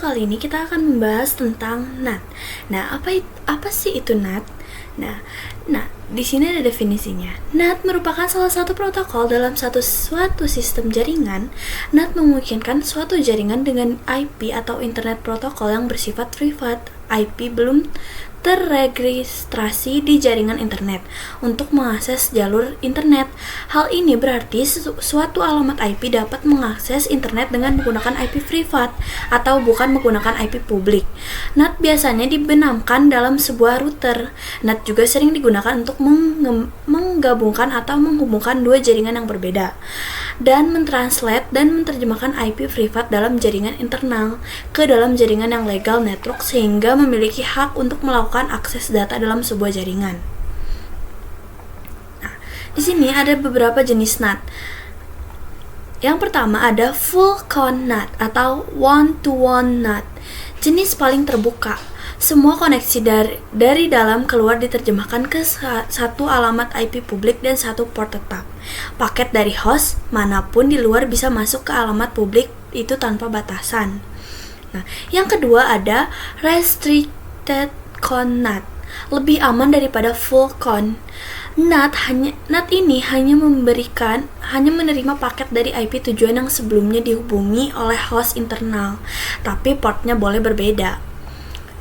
kali ini kita akan membahas tentang NAT. Nah, apa sih itu NAT? Nah, di sini ada definisinya. NAT merupakan salah satu protokol dalam suatu sistem jaringan. NAT memungkinkan suatu jaringan dengan IP atau Internet Protokol yang bersifat privat. IP belum terregistrasi di jaringan internet untuk mengakses jalur internet. Hal ini berarti suatu alamat IP dapat mengakses internet dengan menggunakan IP privat atau bukan menggunakan IP publik. NAT biasanya dibenamkan dalam sebuah router. NAT juga sering digunakan untuk menggabungkan atau menghubungkan dua jaringan yang berbeda dan mentranslate dan menerjemahkan IP privat dalam jaringan internal ke dalam jaringan yang legal network sehingga memiliki hak untuk melakukan akses data dalam sebuah jaringan. Nah, di sini ada beberapa jenis NAT. Yang pertama ada full count NAT atau one-to-one NAT. Jenis paling terbuka. Semua koneksi dari dalam keluar diterjemahkan ke satu alamat IP publik dan satu port tetap. Paket dari host manapun di luar bisa masuk ke alamat publik itu tanpa batasan. Nah, yang kedua ada restricted count NAT. Lebih aman daripada full count. NAT ini hanya menerima paket dari IP tujuan yang sebelumnya dihubungi oleh host internal, tapi portnya boleh berbeda.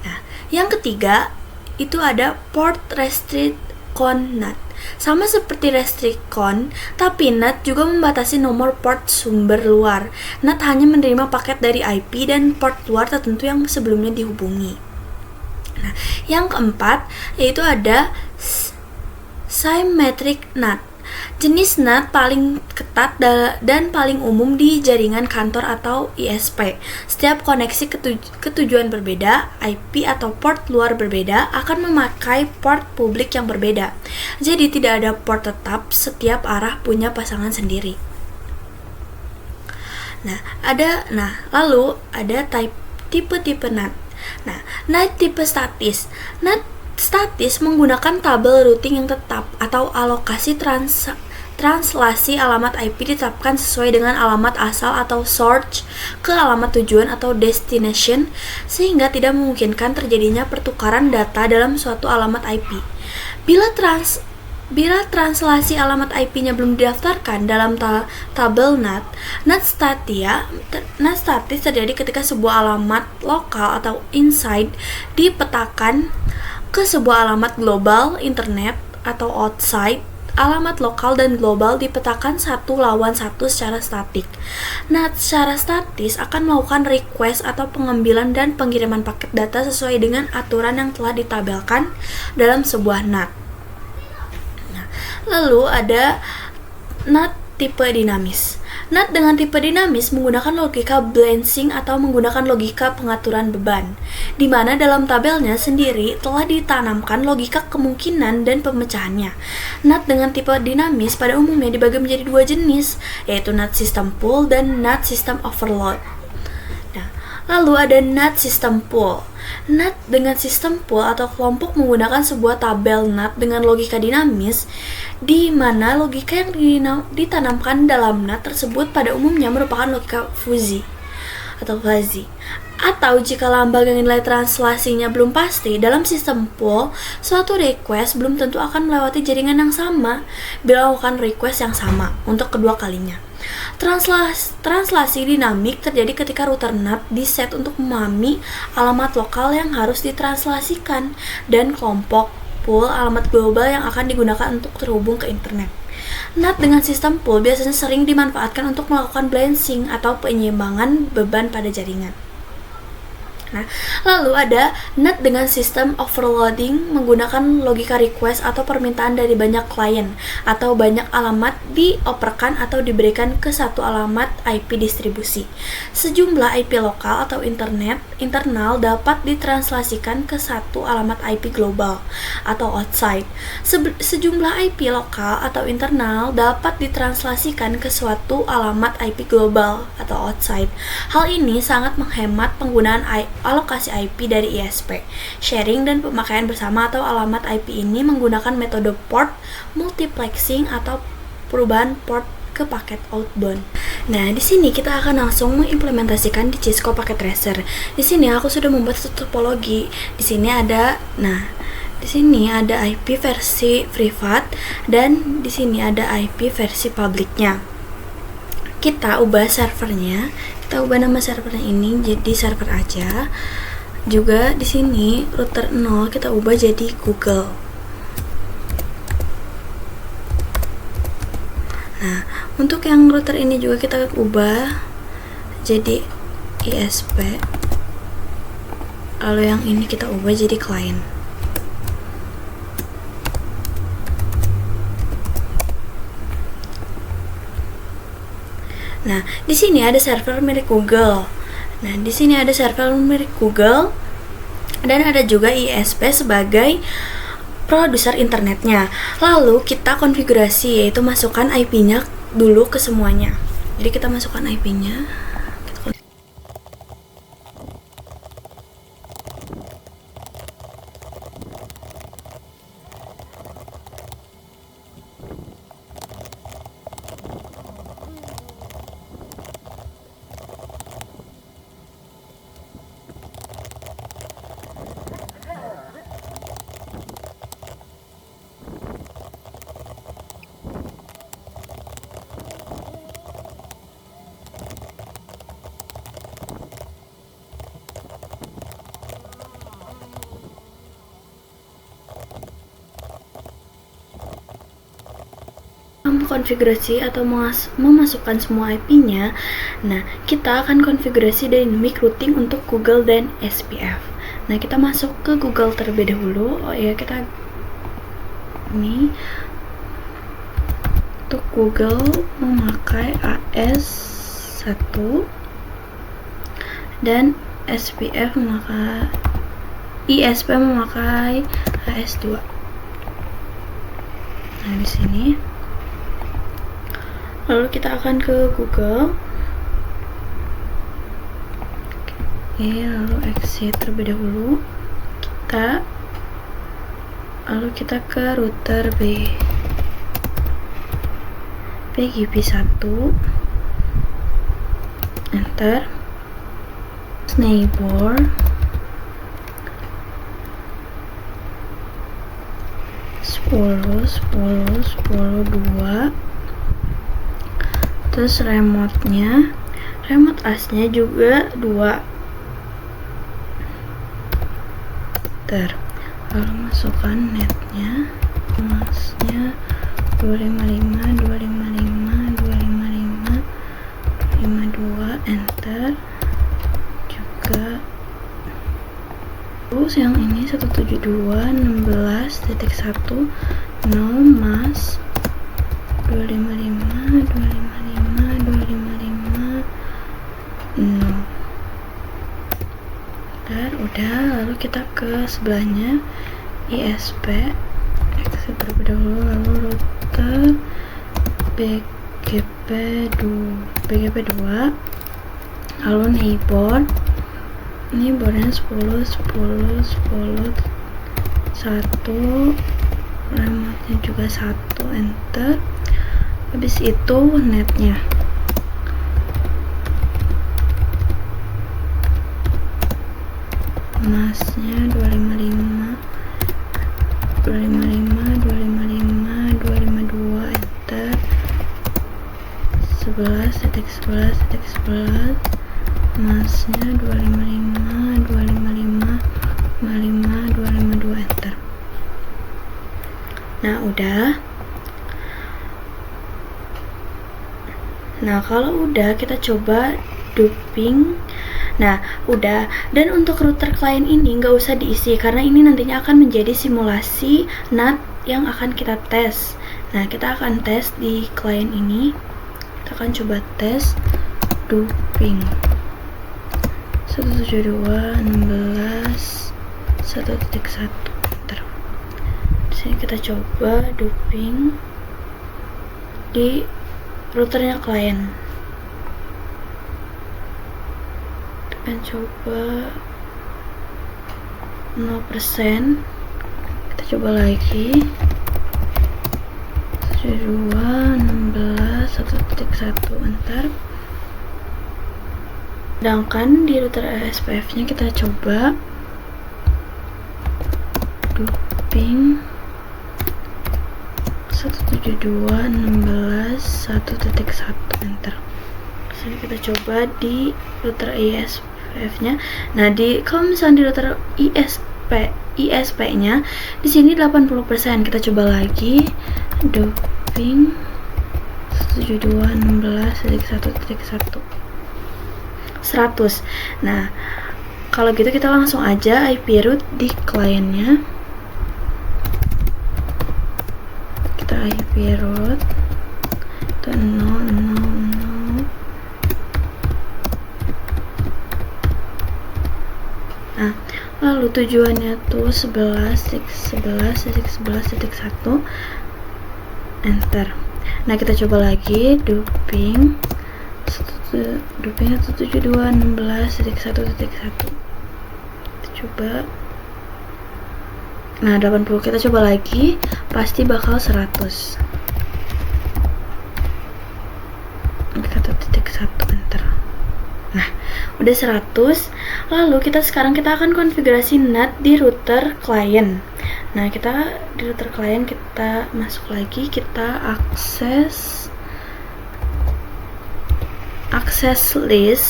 Nah, yang ketiga itu ada port restrict count NAT. Sama seperti restrict count, tapi NAT juga membatasi nomor port sumber luar. NAT hanya menerima paket dari IP dan port luar tertentu yang sebelumnya dihubungi. Nah, yang keempat yaitu ada symmetric NAT. Jenis NAT paling ketat dan paling umum di jaringan kantor atau ISP. Setiap koneksi ketujuan berbeda, IP atau port luar berbeda akan memakai port publik yang berbeda. Jadi tidak ada port tetap, setiap arah punya pasangan sendiri. Lalu ada tipe-tipe NAT. Nah, NAT tipe statis. NAT statis menggunakan tabel routing yang tetap atau alokasi translasi alamat IP ditetapkan sesuai dengan alamat asal atau source ke alamat tujuan atau destination sehingga tidak memungkinkan terjadinya pertukaran data dalam suatu alamat IP. Bila translasi alamat IP-nya belum didaftarkan dalam tabel NAT, NAT statis terjadi ketika sebuah alamat lokal atau inside dipetakan ke sebuah alamat global internet atau outside. Alamat lokal dan global dipetakan satu lawan satu secara statik. NAT secara statis akan melakukan request atau pengambilan dan pengiriman paket data sesuai dengan aturan yang telah ditabelkan dalam sebuah NAT. Lalu ada NAT tipe dinamis. NAT dengan tipe dinamis menggunakan logika balancing atau menggunakan logika pengaturan beban, di mana dalam tabelnya sendiri telah ditanamkan logika kemungkinan dan pemecahannya. NAT dengan tipe dinamis pada umumnya dibagi menjadi dua jenis, yaitu NAT system pool dan NAT system overload. Lalu ada NAT system pool. NAT dengan sistem pool atau kelompok menggunakan sebuah tabel NAT dengan logika dinamis, di mana logika yang ditanamkan dalam NAT tersebut pada umumnya merupakan logika fuzzy. Atau jika lembaga nilai translasinya belum pasti, dalam sistem pool, suatu request belum tentu akan melewati jaringan yang sama bila melakukan request yang sama untuk kedua kalinya. Translasi dinamik terjadi ketika router NAT diset untuk memahami alamat lokal yang harus ditranslasikan dan kelompok pool alamat global yang akan digunakan untuk terhubung ke internet. NAT dengan sistem pool biasanya sering dimanfaatkan untuk melakukan balancing atau penyeimbangan beban pada jaringan. Nah, lalu ada NAT dengan sistem overloading menggunakan logika request atau permintaan dari banyak klien atau banyak alamat dioperkan atau diberikan ke satu alamat IP distribusi. Sejumlah IP lokal atau internal dapat ditranslasikan ke satu alamat IP global atau outside. Sejumlah IP lokal atau internal dapat ditranslasikan ke suatu alamat IP global atau outside. Hal ini sangat menghemat penggunaan alokasi IP dari ISP, sharing dan pemakaian bersama atau alamat IP ini menggunakan metode port multiplexing atau perubahan port ke paket outbound. Nah, di sini kita akan langsung mengimplementasikan di Cisco Packet Tracer. Di sini aku sudah membuat satu topologi. Di sini ada, di sini ada IP versi privat dan di sini ada IP versi publiknya. Kita ubah servernya, kita ubah nama servernya ini jadi server aja. Juga di sini router 0 kita ubah jadi Google. Nah, untuk yang router ini juga kita ubah jadi ISP. Lalu yang ini kita ubah jadi client. Nah, di sini ada server milik Google. Nah, di sini ada server milik Google dan ada juga ISP sebagai produser internetnya. Lalu kita konfigurasi, yaitu masukkan IP-nya dulu ke semuanya. Jadi kita masukkan IP-nya. Konfigurasi atau memasukkan semua IP-nya. Nah, kita akan konfigurasi dynamic routing untuk Google dan SPF. Nah, kita masuk ke Google terlebih dahulu. Oh ya, kita ini untuk Google memakai AS1 dan SPF memakai ISP memakai AS2. Nah, di sini lalu kita akan ke Google. Oke, lalu exit terlebih dahulu. Lalu kita ke router BGP1. Enter. Neighbor 10.10.10.2. Terus remote asnya juga 2. Lalu masukkan netnya, masnya 255.255.255.252, enter. Juga terus yang ini 172.16.1 mas 255. Udah, lalu kita ke sebelahnya ISP, exit terlebih dahulu, lalu router BGP2, lalu neighbornya 10.10.10.1, remote-nya juga 1, enter. Habis itu netnya, masnya 255.255.252, enter. 11.11.11, masnya 255.255.252, enter. Nah, udah. Nah, kalau udah kita coba duping. Nah, udah. Dan untuk router client ini nggak usah diisi karena ini nantinya akan menjadi simulasi NAT yang akan kita tes. Nah, kita akan tes di client ini. Kita akan coba tes duping 172.16.1.1. Di sini kita coba duping di routernya klien. Kita coba 0%. Kita coba lagi 72.16.1.1, enter. Sedangkan di router SPF-nya kita coba duping 172.16.1.1 enter. Jadi kita coba di router ISP-nya. Nah, kalau misalnya di router ISP-nya di sini 80%. Kita coba lagi doping 172.16.1.1 100. Nah, kalau gitu kita langsung aja IP root di kliennya. Kita IP root itu 000. Nah, lalu tujuannya tuh 11.11.11.1 enter. Nah, kita coba lagi duping 172.16.1.1. Kita coba. Nah, 80. Kita coba lagi, pasti bakal 100. 1.1 enter. Nah, udah 100. Lalu sekarang kita akan konfigurasi NAT di router client. Nah, kita di router client kita masuk lagi, kita akses list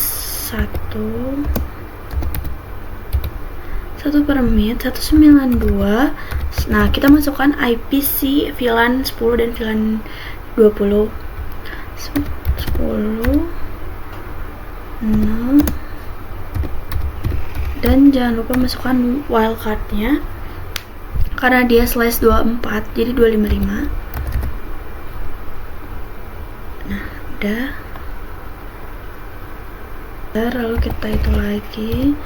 1 permit 192. Nah, kita masukkan IPC VLAN 10 dan VLAN 20. 10 0. Dan jangan lupa masukkan wildcardnya karena dia /24 jadi 255. Nah, udah. Lalu kita itu lagi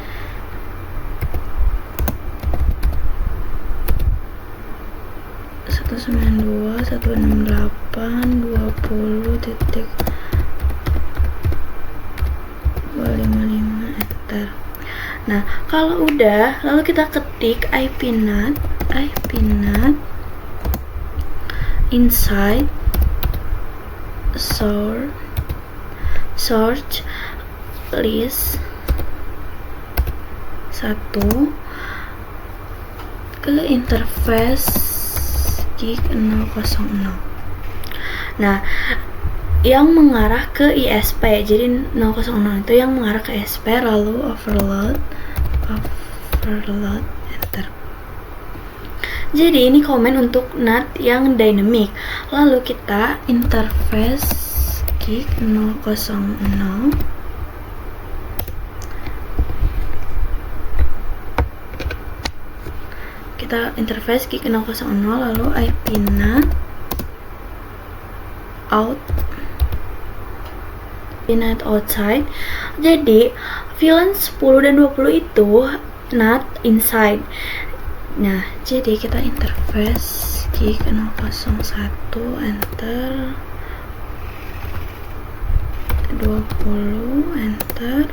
satu 192.168.20.255 enter. Nah, kalau udah, lalu kita ketik IP NAT inside search list 1 ke interface gig 000. Nah, yang mengarah ke ISP, jadi 000 itu yang mengarah ke ISP, lalu overload enter. Jadi ini komen untuk NAT yang dynamic. Lalu kita interface gig 000. Kita interface gig 000 lalu IP NAT outside. Jadi VLAN 10 dan 20 itu NAT inside. Nah, jadi kita interface gig 001 enter 20 enter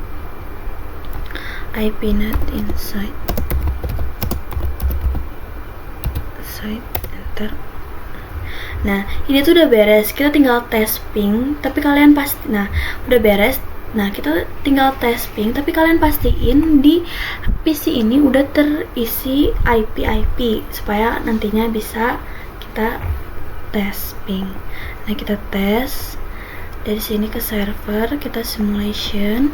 IP NAT inside enter. Nah, ini tuh udah beres. Kita tinggal tes ping, tapi kalian pasti udah beres. Nah, kita tinggal tes ping, tapi kalian pastiin di PC ini udah terisi IP supaya nantinya bisa kita tes ping. Nah, kita tes dari sini ke server, kita simulation.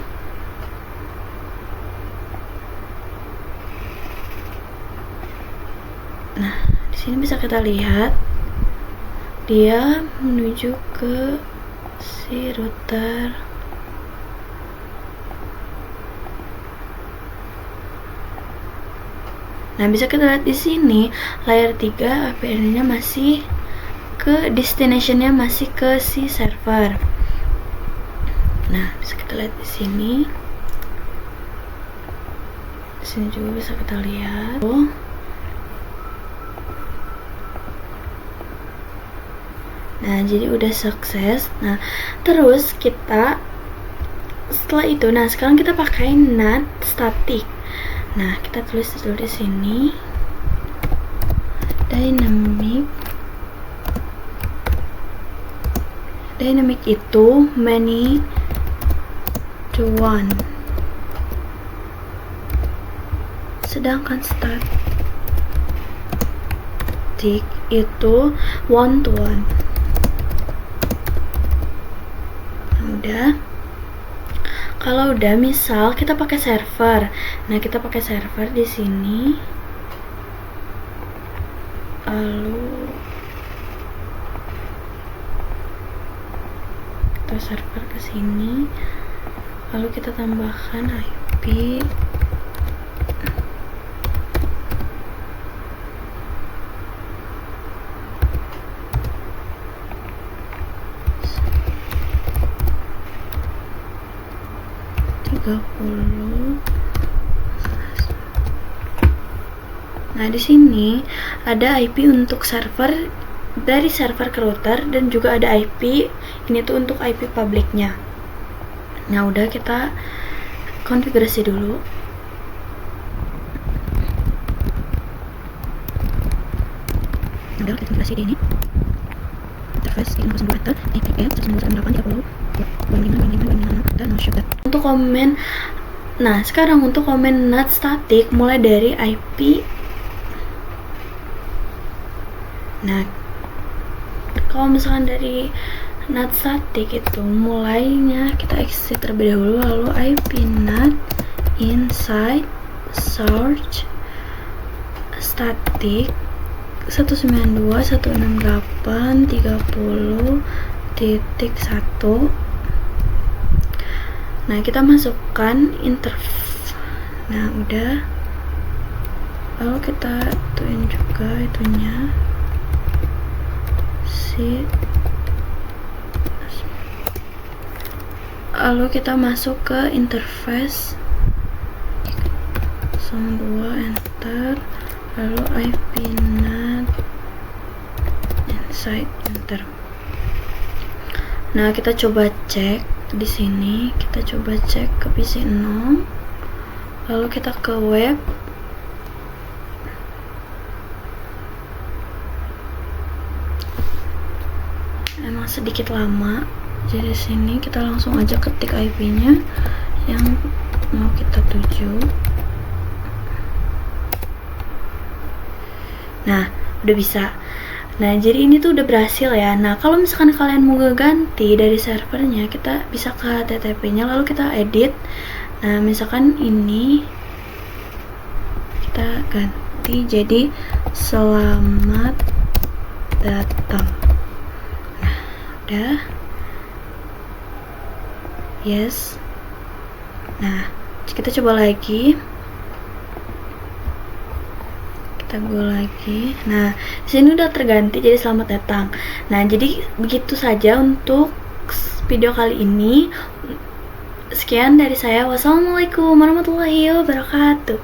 Nah, di sini bisa kita lihat dia menuju ke si router. Nah, bisa kita lihat di sini layer 3 APN-nya masih ke destination-nya masih ke si server. Nah, bisa kita lihat di sini. Di sini juga bisa kita lihat. Nah, jadi udah sukses. Nah, terus kita setelah itu, nah sekarang kita pakai NAT static. Nah, kita tulis dulu di sini dynamic itu many to one. Sedangkan static itu one to one. Nah, udah. Kalau udah, misal kita pakai server. Nah, kita pakai server di sini. Lalu kita server ke sini. Lalu kita tambahkan IP. Nah, di sini ada IP untuk server, dari server ke router, dan juga ada IP ini tuh untuk IP publiknya. Nah, udah, kita konfigurasi dulu. Udah, kita konfigurasi di ini. Interface ini 02 IPM 192.168.30 dan no shut. Untuk komen, nah sekarang untuk komen NAT static mulai dari IP. Nah, kalau misalkan dari NAT static itu mulainya kita exit terlebih dahulu, lalu IP NAT inside source static 192.168.30.1. Nah, kita masukkan interface. Nah, udah. Lalu kita ituin juga itunya. Lalu kita masuk ke interface 02, enter, lalu IP NAT inside, enter. Nah, kita coba cek di sini, kita coba cek ke PC 0, lalu kita ke web. Emang sedikit lama, jadi sini kita langsung aja ketik IP-nya yang mau kita tuju. Nah, udah bisa. Nah, jadi ini tuh udah berhasil ya. Nah, kalau misalkan kalian mau ganti dari servernya, kita bisa ke HTTP-nya, lalu kita edit. Nah, misalkan ini kita ganti jadi selamat datang. Udah, yes. Nah, kita coba lagi, kita go lagi. Nah, sini udah terganti jadi selamat datang. Nah, jadi begitu saja untuk video kali ini. Sekian dari saya. Wassalamualaikum warahmatullahi wabarakatuh.